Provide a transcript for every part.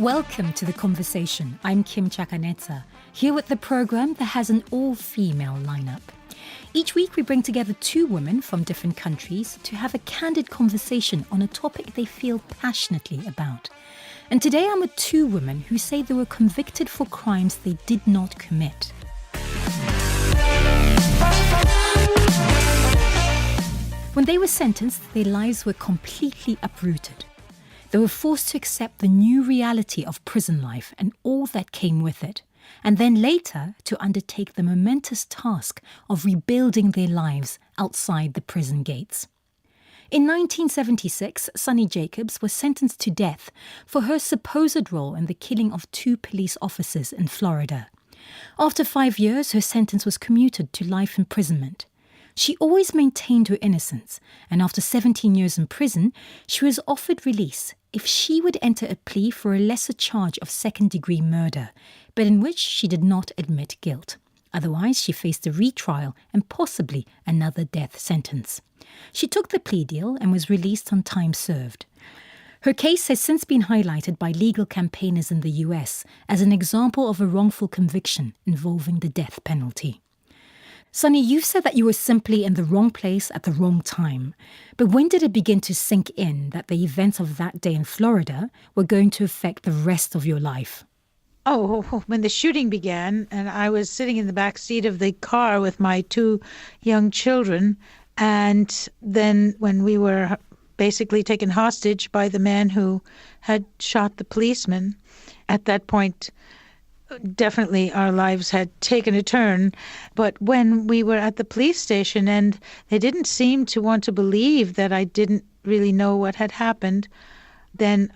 Welcome to The Conversation. I'm Kim Chakaneta, here with the programme that has an all-female lineup. Each week we bring together two women from different countries to have a candid conversation on a topic they feel passionately about. And today I'm with two women who say they were convicted for crimes they did not commit. When they were sentenced, their lives were completely uprooted. They were forced to accept the new reality of prison life and all that came with it, and then later to undertake the momentous task of rebuilding their lives outside the prison gates. In 1976, Sunny Jacobs was sentenced to death for her supposed role in the killing of two police officers in Florida. After 5 years, her sentence was commuted to life imprisonment. She always maintained her innocence, and after 17 years in prison, she was offered release if she would enter a plea for a lesser charge of second-degree murder, but in which she did not admit guilt. Otherwise, she faced a retrial and possibly another death sentence. She took the plea deal and was released on time served. Her case has since been highlighted by legal campaigners in the US as an example of a wrongful conviction involving the death penalty. Sunny, you've said that you were simply in the wrong place at the wrong time. But when did it begin to sink in that the events of that day in Florida were going to affect the rest of your life? Oh, when the shooting began, and I was sitting in the back seat of the car with my two young children, and then when we were basically taken hostage by the man who had shot the policeman, at that point, definitely our lives had taken a turn. But when we were at the police station and they didn't seem to want to believe that I didn't really know what had happened, then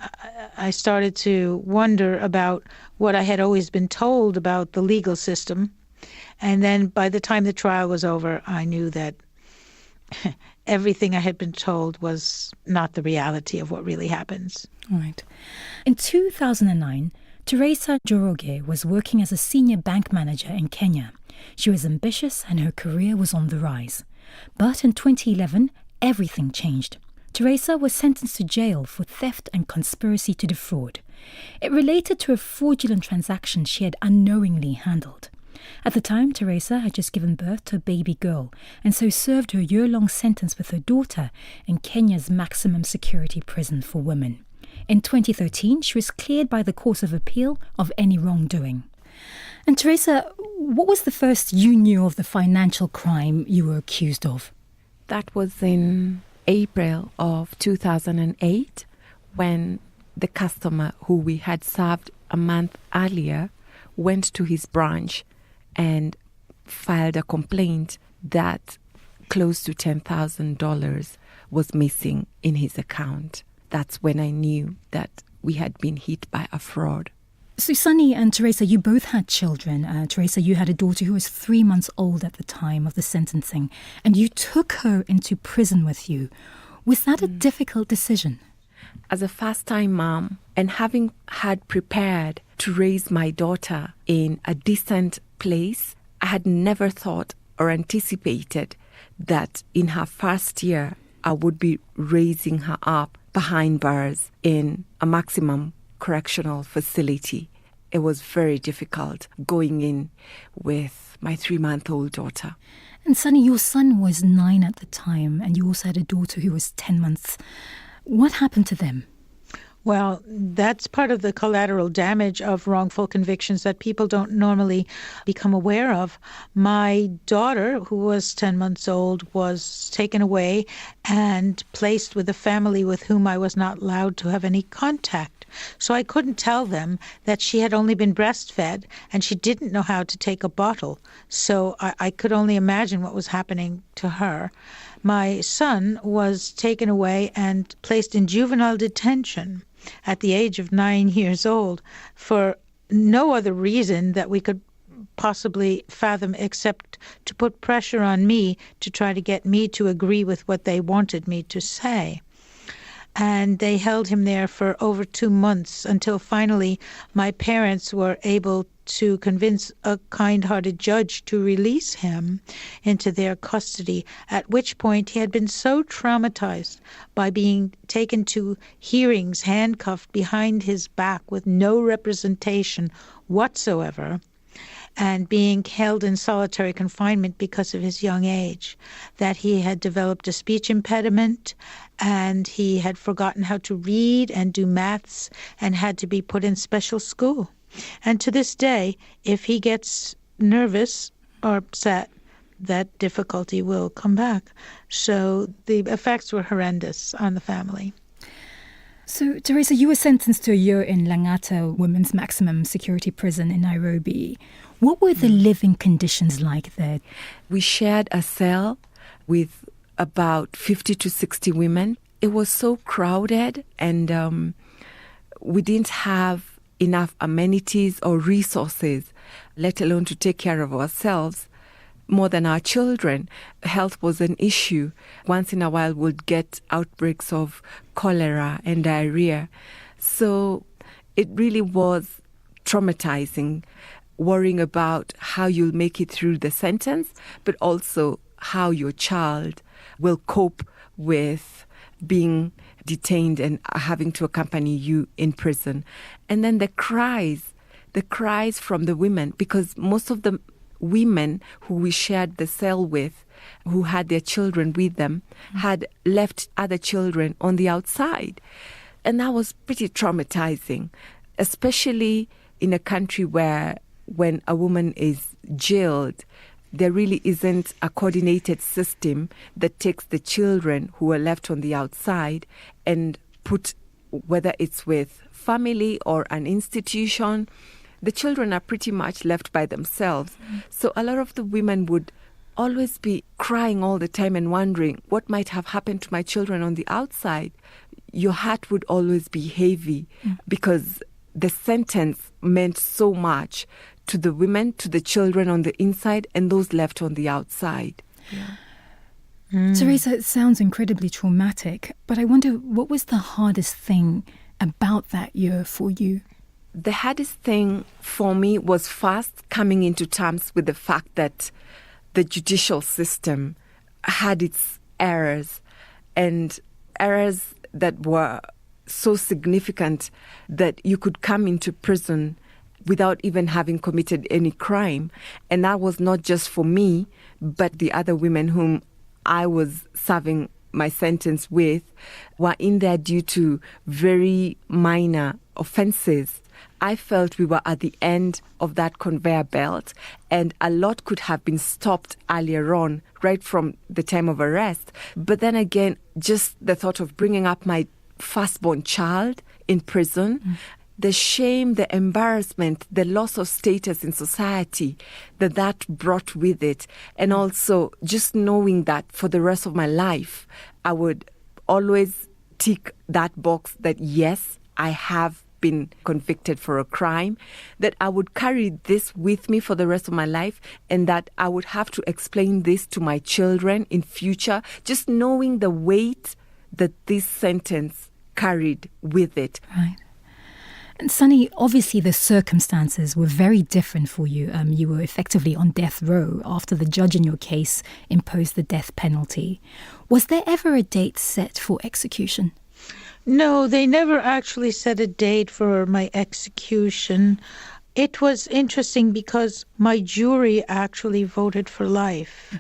I started to wonder about what I had always been told about the legal system. And then by the time the trial was over, I knew that everything I had been told was not the reality of what really happens. Right. In 2009, Teresa Njoroge was working as a senior bank manager in Kenya. She was ambitious and her career was on the rise. But in 2011, everything changed. Teresa was sentenced to jail for theft and conspiracy to defraud. It related to a fraudulent transaction she had unknowingly handled. At the time, Teresa had just given birth to a baby girl and so served her year-long sentence with her daughter in Kenya's maximum security prison for women. In 2013, she was cleared by the Court of Appeal of any wrongdoing. And Teresa, what was the first you knew of the financial crime you were accused of? That was in April of 2008 when the customer who we had served a month earlier went to his branch and filed a complaint that close to $10,000 was missing in his account. That's when I knew that we had been hit by a fraud. So Sunny and Teresa, you both had children. Teresa, you had a daughter who was 3 months old at the time of the sentencing, and you took her into prison with you. Was that a difficult decision? As a first-time mom, and having had prepared to raise my daughter in a decent place, I had never thought or anticipated that in her first year, I would be raising her up behind bars in a maximum correctional facility. It was very difficult going in with my 3-month-old daughter. And Sunny, your son was 9 at the time, and you also had a daughter who was 10 months. What happened to them? Well, that's part of the collateral damage of wrongful convictions that people don't normally become aware of. My daughter, who was 10 months old, was taken away and placed with a family with whom I was not allowed to have any contact. So I couldn't tell them that she had only been breastfed and she didn't know how to take a bottle. So I could only imagine what was happening to her. My son was taken away and placed in juvenile detention at the age of 9 years old for no other reason that we could possibly fathom except to put pressure on me to try to get me to agree with what they wanted me to say. And they held him there for over 2 months until finally my parents were able to convince a kind-hearted judge to release him into their custody, at which point he had been so traumatized by being taken to hearings handcuffed behind his back with no representation whatsoever, and being held in solitary confinement because of his young age, that he had developed a speech impediment and he had forgotten how to read and do maths and had to be put in special school. And to this day, if he gets nervous or upset, that difficulty will come back. So the effects were horrendous on the family. So, Teresa, you were sentenced to a year in Langata Women's Maximum Security Prison in Nairobi. What were the living conditions like there? We shared a cell with about 50 to 60 women. It was so crowded, and we didn't have enough amenities or resources, let alone to take care of ourselves. More than our children, health was an issue. Once in a while, we'd get outbreaks of cholera and diarrhea. So it really was traumatizing, worrying about how you'll make it through the sentence, but also how your child will cope with being detained and having to accompany you in prison. And then the cries from the women, because most of the women who we shared the cell with, who had their children with them, had left other children on the outside. And that was pretty traumatizing, especially in a country where when a woman is jailed, there really isn't a coordinated system that takes the children who are left on the outside and put, whether it's with family or an institution, the children are pretty much left by themselves. So a lot of the women would always be crying all the time and wondering what might have happened to my children on the outside. Your heart would always be heavy because the sentence meant so much to the women, to the children on the inside, and those left on the outside. Teresa, it sounds incredibly traumatic, but I wonder, what was the hardest thing about that year for you? The hardest thing for me was first coming into terms with the fact that the judicial system had its errors, and errors that were so significant that you could come into prison without even having committed any crime. And that was not just for me, but the other women whom I was serving my sentence with were in there due to very minor offenses. I felt we were at the end of that conveyor belt, and a lot could have been stopped earlier on, right from the time of arrest. But then again, just the thought of bringing up my firstborn child in prison, the shame, the embarrassment, the loss of status in society that brought with it, and also just knowing that for the rest of my life, I would always tick that box that, yes, I have been convicted for a crime, that I would carry this with me for the rest of my life, and that I would have to explain this to my children in future, just knowing the weight that this sentence carried with it. Right. And Sunny, obviously the circumstances were very different for you. You were effectively on death row after the judge in your case imposed the death penalty. Was there ever a date set for execution? No, they never actually set a date for my execution. It was interesting because my jury actually voted for life.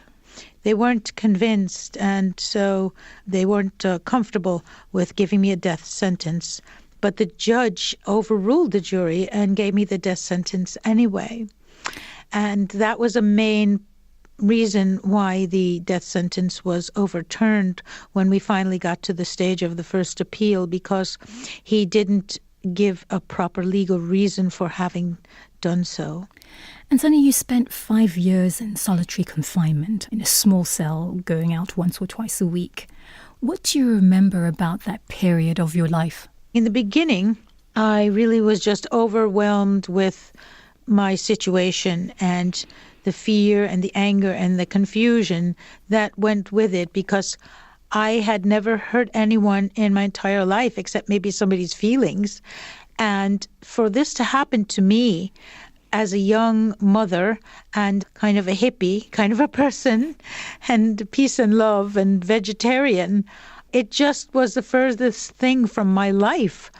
They weren't convinced, and so they weren't comfortable with giving me a death sentence. But the judge overruled the jury and gave me the death sentence anyway. And that was a main reason why the death sentence was overturned when we finally got to the stage of the first appeal, because he didn't give a proper legal reason for having done so. And Sunny, you spent 5 years in solitary confinement in a small cell, going out once or twice a week. What do you remember about that period of your life? In the beginning, I really was just overwhelmed with my situation and the fear and the anger and the confusion that went with it, because I had never hurt anyone in my entire life except maybe somebody's feelings. And for this to happen to me as a young mother and kind of a hippie, kind of a person, and peace and love and vegetarian, it just was the furthest thing from my life.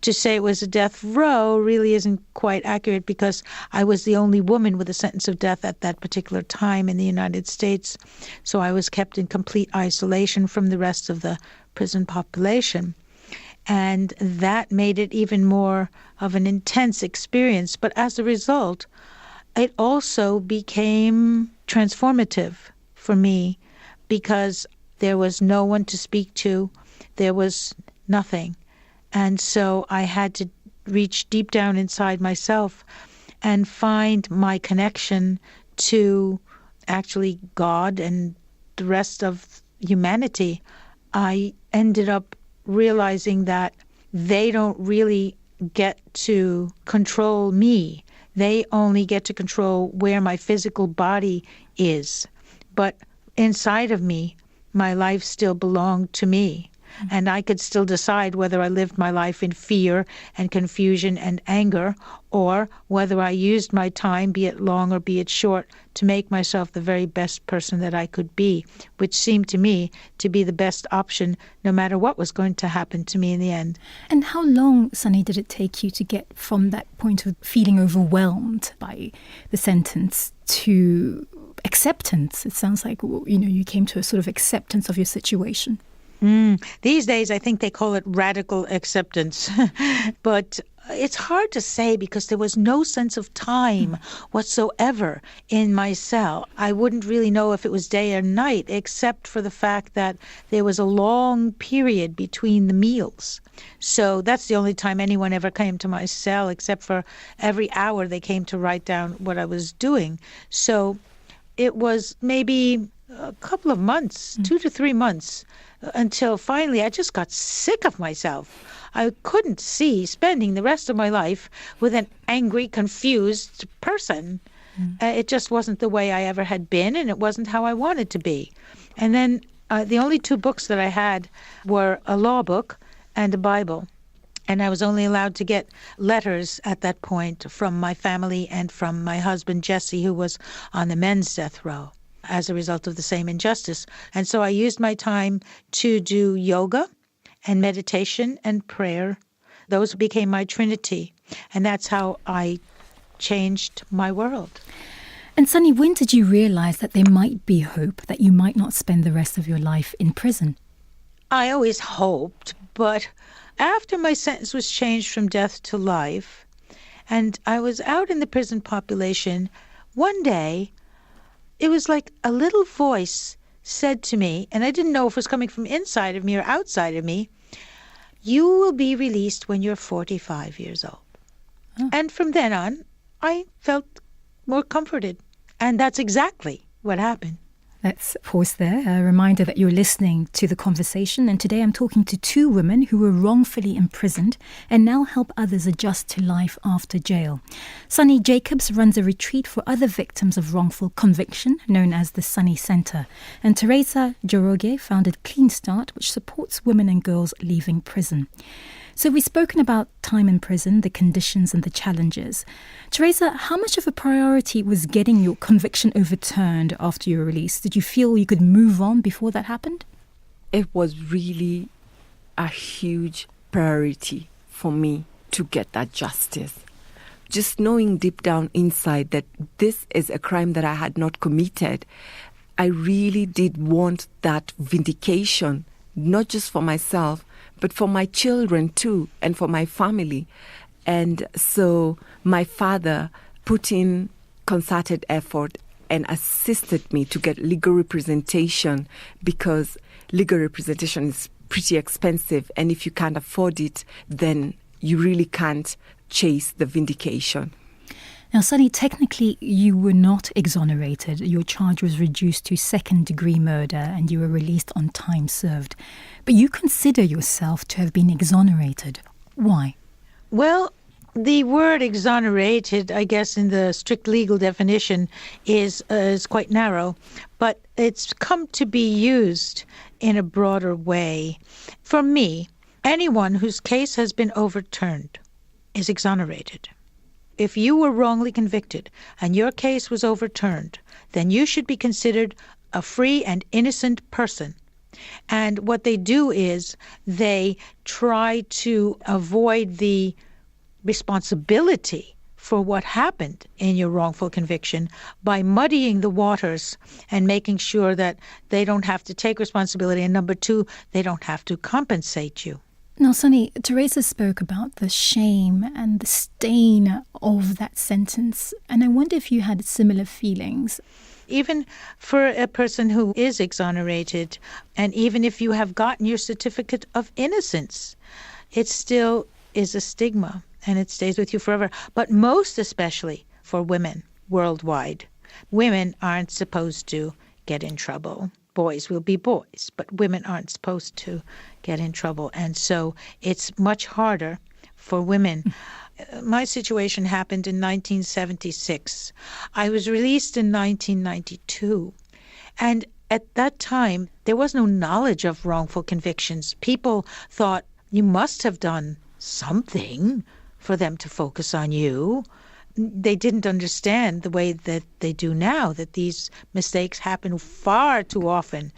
To say it was a death row really isn't quite accurate because I was the only woman with a sentence of death at that particular time in the United States. So I was kept in complete isolation from the rest of the prison population. And that made it even more of an intense experience. But as a result, it also became transformative for me because there was no one to speak to. There was nothing. And so I had to reach deep down inside myself and find my connection to actually God and the rest of humanity. I ended up realizing that they don't really get to control me. They only get to control where my physical body is. But inside of me, my life still belonged to me. And I could still decide whether I lived my life in fear and confusion and anger, or whether I used my time, be it long or be it short, to make myself the very best person that I could be, which seemed to me to be the best option no matter what was going to happen to me in the end. And how long, Sunny, did it take you to get from that point of feeling overwhelmed by the sentence to acceptance? It sounds like, you came to a sort of acceptance of your situation. These days, I think they call it radical acceptance. But it's hard to say because there was no sense of time whatsoever in my cell. I wouldn't really know if it was day or night, except for the fact that there was a long period between the meals. So that's the only time anyone ever came to my cell, except for every hour they came to write down what I was doing. So it was maybe a couple of months, 2 to 3 months, until finally I just got sick of myself. I couldn't see spending the rest of my life with an angry, confused person. It just wasn't the way I ever had been, and it wasn't how I wanted to be. And then the only 2 books that I had were a law book and a Bible. And I was only allowed to get letters at that point from my family and from my husband, Jesse, who was on the men's death row as a result of the same injustice. And so I used my time to do yoga and meditation and prayer. Those became my trinity. And that's how I changed my world. And Sunny, when did you realize that there might be hope, that you might not spend the rest of your life in prison? I always hoped, but after my sentence was changed from death to life, and I was out in the prison population, one day, it was like a little voice said to me, and I didn't know if it was coming from inside of me or outside of me, "You will be released when you're 45 years old." Oh. And from then on, I felt more comforted. And that's exactly what happened. Let's pause there. A reminder that you're listening to The Conversation, and today I'm talking to 2 women who were wrongfully imprisoned and now help others adjust to life after jail. Sunny Jacobs runs a retreat for other victims of wrongful conviction known as the Sunny Center, and Teresa Joroge founded Clean Start, which supports women and girls leaving prison. So we've spoken about time in prison, the conditions and the challenges. Teresa, how much of a priority was getting your conviction overturned after you were released? Did you feel you could move on before that happened? It was really a huge priority for me to get that justice. Just knowing deep down inside that this is a crime that I had not committed, I really did want that vindication, not just for myself, but for my children too, and for my family. And so my father put in concerted effort and assisted me to get legal representation, because legal representation is pretty expensive. And if you can't afford it, then you really can't chase the vindication. Now, Sunny, technically you were not exonerated. Your charge was reduced to second-degree murder and you were released on time served. But you consider yourself to have been exonerated. Why? Well, the word exonerated, I guess, in the strict legal definition is quite narrow, but it's come to be used in a broader way. For me, anyone whose case has been overturned is exonerated. if you were wrongly convicted and your case was overturned, then you should be considered a free and innocent person. And what they do is they try to avoid the responsibility for what happened in your wrongful conviction by muddying the waters and making sure that they don't have to take responsibility. And number two, they don't have to compensate you. Now, Sunny, Teresa spoke about the shame and the stain of that sentence. And I wonder if you had similar feelings. Even for a person who is exonerated, and even if you have gotten your certificate of innocence, it still is a stigma and it stays with you forever. But most especially for women worldwide. Women aren't supposed to get in trouble. Boys will be boys, but women aren't supposed to get in trouble. And so it's much harder for women. My situation happened in 1976. I was released in 1992. And at that time, there was no knowledge of wrongful convictions. People thought you must have done something for them to focus on you. They didn't understand the way that they do now, that these mistakes happen far too often.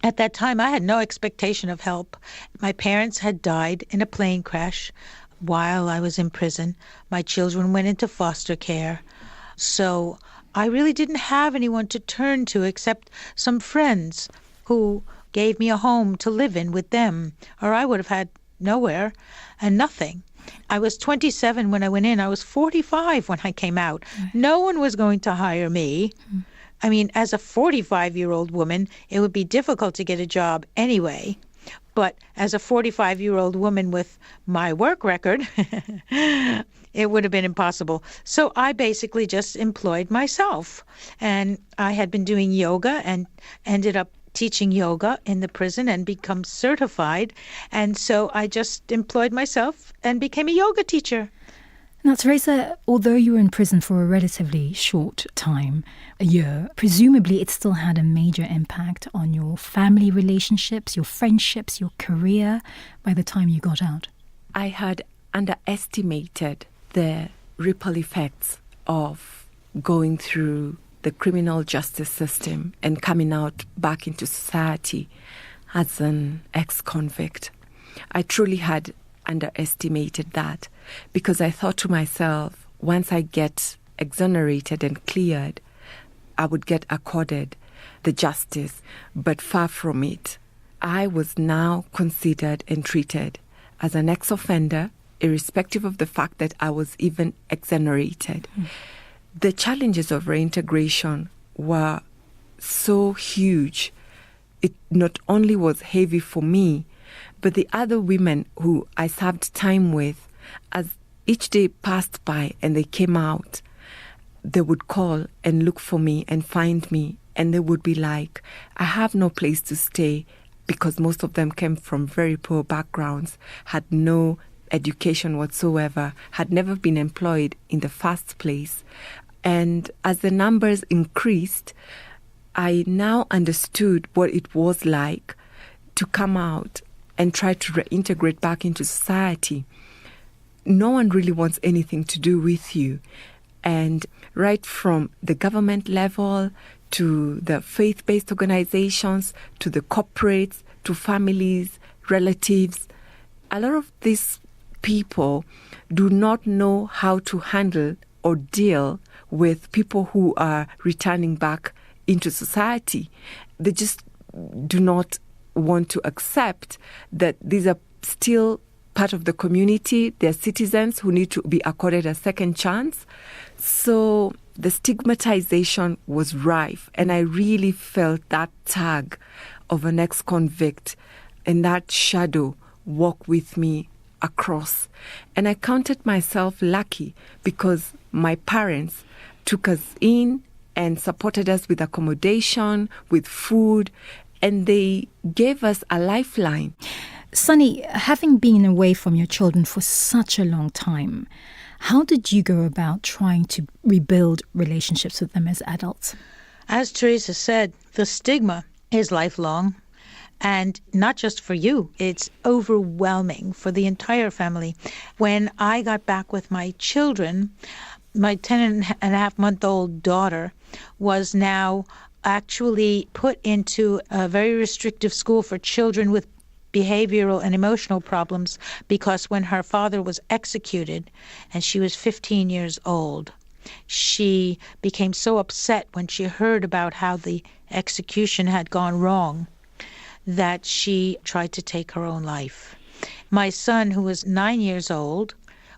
At that time, I had no expectation of help. My parents had died in a plane crash while I was in prison. My children went into foster care. So I really didn't have anyone to turn to except some friends who gave me a home to live in with them, or I would have had nowhere and nothing. I was 27 when I went in. I was 45 when I came out. No one was going to hire me. I mean, as a 45-year-old woman, it would be difficult to get a job anyway. But as a 45-year-old woman with my work record, it would have been impossible. So I basically just employed myself. And I had been doing yoga and ended up teaching yoga in the prison and become certified. And so I just employed myself and became a yoga teacher. Now, Teresa, although you were in prison for a relatively short time, a year, presumably it still had a major impact on your family relationships, your friendships, your career by the time you got out. I had underestimated the ripple effects of going through the criminal justice system and coming out back into society as an ex-convict. I truly had underestimated that because I thought to myself, once I get exonerated and cleared, I would get accorded the justice. But far from it, I was now considered and treated as an ex-offender, irrespective of the fact that I was even exonerated. The challenges of reintegration were so huge. It not only was heavy for me, but the other women who I served time with, as each day passed by and they came out, they would call and look for me and find me, and they would be like, I have no place to stay, because most of them came from very poor backgrounds, had no education whatsoever, had never been employed in the first place. And as the numbers increased, I now understood what it was like to come out and try to reintegrate back into society. No one really wants anything to do with you. And right from the government level to the faith-based organizations, to the corporates, to families, relatives, a lot of these people do not know how to handle or deal with people who are returning back into society. They just do not want to accept that these are still part of the community. They're citizens who need to be accorded a second chance. So the stigmatization was rife, and I really felt that tag of an ex-convict and that shadow walk with me across. And I counted myself lucky because my parents took us in and supported us with accommodation, with food, and they gave us a lifeline. Sunny, having been away from your children for such a long time, how did you go about trying to rebuild relationships with them as adults? As Teresa said, the stigma is lifelong. And not just for you, it's overwhelming for the entire family. When I got back with my children, my 10-and-a-half-month-old daughter was now actually put into a very restrictive school for children with behavioral and emotional problems, because when her father was executed and she was 15 years old, she became so upset when she heard about how the execution had gone wrong that she tried to take her own life. My son, who was 9 years old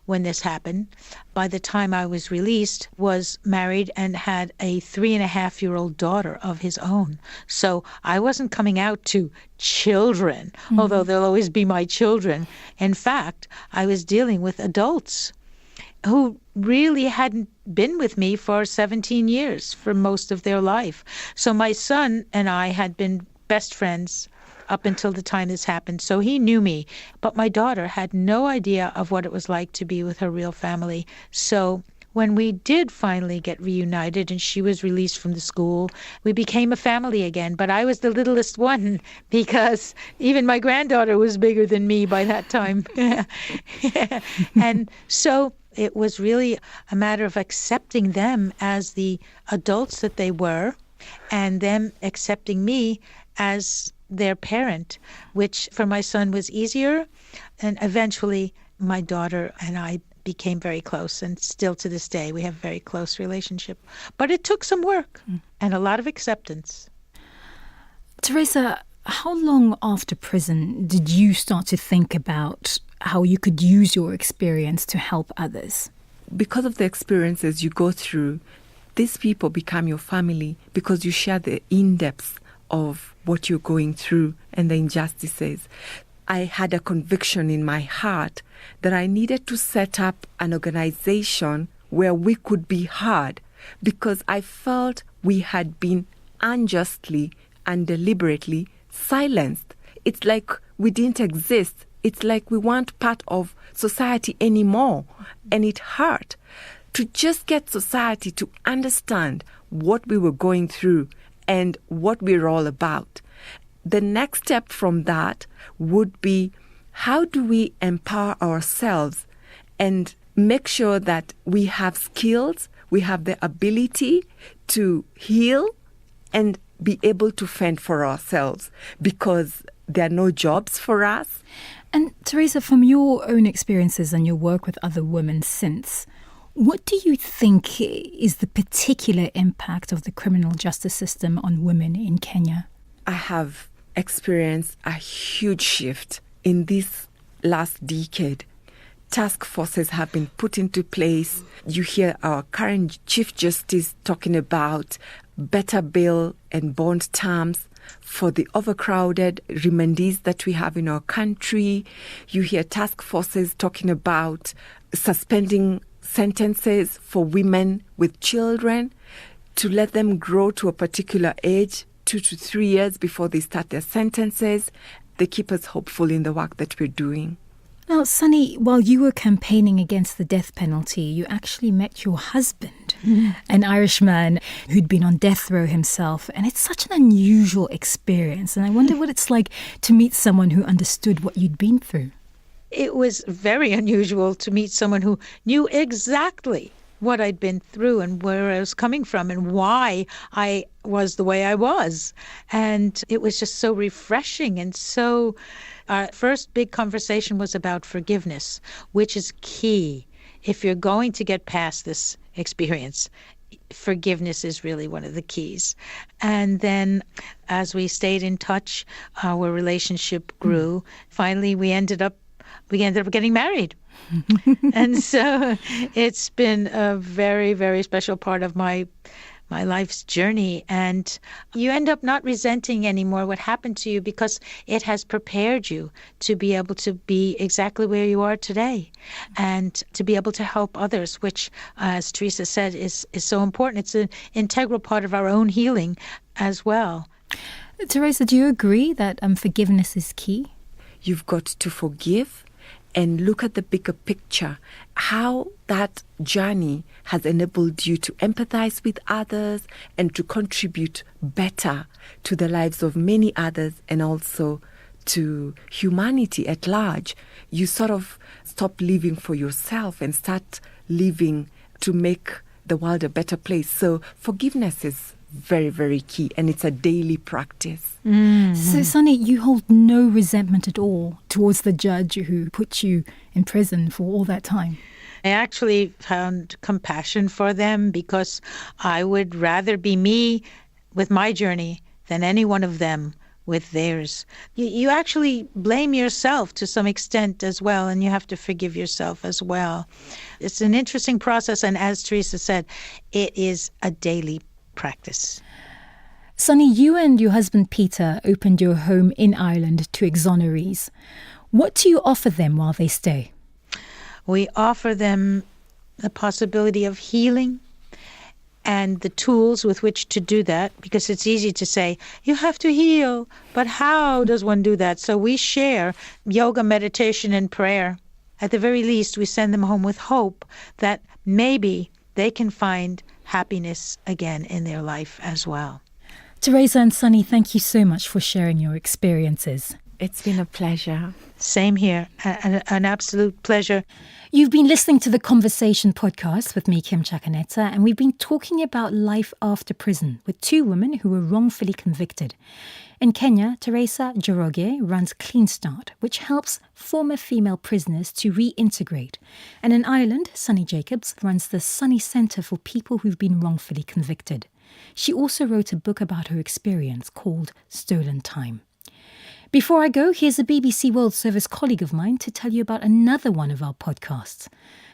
when this happened, by the time I was released, was married and had a 3.5-year-old daughter of his own. So I wasn't coming out to children, although they'll always be my children. In fact, I was dealing with adults who really hadn't been with me for 17 years for most of their life. So my son and I had been best friends up until the time this happened, so he knew me. But my daughter had no idea of what it was like to be with her real family. So when we did finally get reunited and she was released from the school, we became a family again. But I was the littlest one because even my granddaughter was bigger than me by that time. And so it was really a matter of accepting them as the adults that they were, and them accepting me as their parent, which for my son was easier. And eventually my daughter and I became very close, and still to this day we have a very close relationship. But it took some work and a lot of acceptance. Teresa, how long after prison did you start to think about how you could use your experience to help others? Because of the experiences you go through, these people become your family because you share the in-depth of what you're going through and the injustices. I had a conviction in my heart that I needed to set up an organization where we could be heard, because I felt we had been unjustly and deliberately silenced. It's like we didn't exist. It's like we weren't part of society anymore. And it hurt to just get society to understand what we were going through and what we're all about. The next step from that would be, how do we empower ourselves and make sure that we have skills, we have the ability to heal and be able to fend for ourselves, because there are no jobs for us. And Teresa, from your own experiences and your work with other women since, what do you think is the particular impact of the criminal justice system on women in Kenya? I have experienced a huge shift in this last decade. Task forces have been put into place. You hear our current Chief Justice talking about better bail and bond terms for the overcrowded remandees that we have in our country. You hear task forces talking about suspending sentences for women with children to let them grow to a particular age, 2 to 3 years before they start their sentences. They keep us hopeful in the work that we're doing. Now, Sunny, while you were campaigning against the death penalty, you actually met your husband, an Irishman who'd been on death row himself. And it's such an unusual experience. And I wonder what it's like to meet someone who understood what you'd been through. It was very unusual to meet someone who knew exactly what I'd been through and where I was coming from and why I was the way I was. And it was just so refreshing. And so our first big conversation was about forgiveness, which is key. If you're going to get past this experience, forgiveness is really one of the keys. And then as we stayed in touch, our relationship grew. Finally, we ended up getting married. And so it's been a very, very special part of my life's journey. And you end up not resenting anymore what happened to you, because it has prepared you to be able to be exactly where you are today and to be able to help others, which, as Teresa said, is so important. It's an integral part of our own healing as well. Teresa, do you agree that forgiveness is key? You've got to forgive and look at the bigger picture, how that journey has enabled you to empathize with others and to contribute better to the lives of many others and also to humanity at large. You sort of stop living for yourself and start living to make the world a better place. So forgiveness is very, very key, and it's a daily practice. So, Sunny, you hold no resentment at all towards the judge who put you in prison for all that time? I actually found compassion for them because I would rather be me with my journey than any one of them with theirs. You actually blame yourself to some extent as well, and you have to forgive yourself as well. It's an interesting process, and as Teresa said, it is a daily practice. Sunny, you and your husband Peter opened your home in Ireland to exonerees. What do you offer them while they stay? We offer them the possibility of healing and the tools with which to do that, because it's easy to say, you have to heal, but how does one do that? So we share yoga, meditation, and prayer. At the very least, we send them home with hope that maybe they can find happiness again in their life as well. Teresa and Sunny, thank you so much for sharing your experiences. It's been a pleasure. Same here, an absolute pleasure. You've been listening to the Conversation podcast with me, Kim Chakaneta, and we've been talking about life after prison with two women who were wrongfully convicted. In Kenya, Teresa Njoroge runs Clean Start, which helps former female prisoners to reintegrate. And in Ireland, Sunny Jacobs runs the Sunny Centre for people who've been wrongfully convicted. She also wrote a book about her experience called Stolen Time. Before I go, here's a BBC World Service colleague of mine to tell you about another one of our podcasts.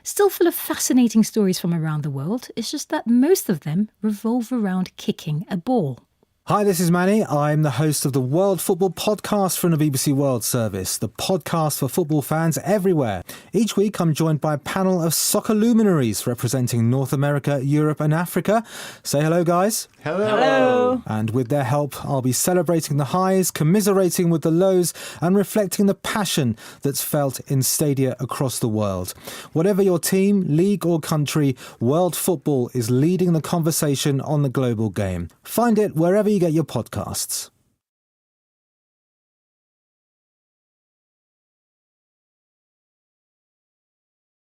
Still full of fascinating stories from around the world, it's just that most of them revolve around kicking a ball. Hi, this is Manny. I'm the host of the World Football Podcast from the BBC World Service, the podcast for football fans everywhere. Each week, I'm joined by a panel of soccer luminaries representing North America, Europe and Africa. Say hello, guys. Hello. And with their help, I'll be celebrating the highs, commiserating with the lows and reflecting the passion that's felt in stadia across the world. Whatever your team, league or country, world football is leading the conversation on the global game. Find it wherever you get your podcasts.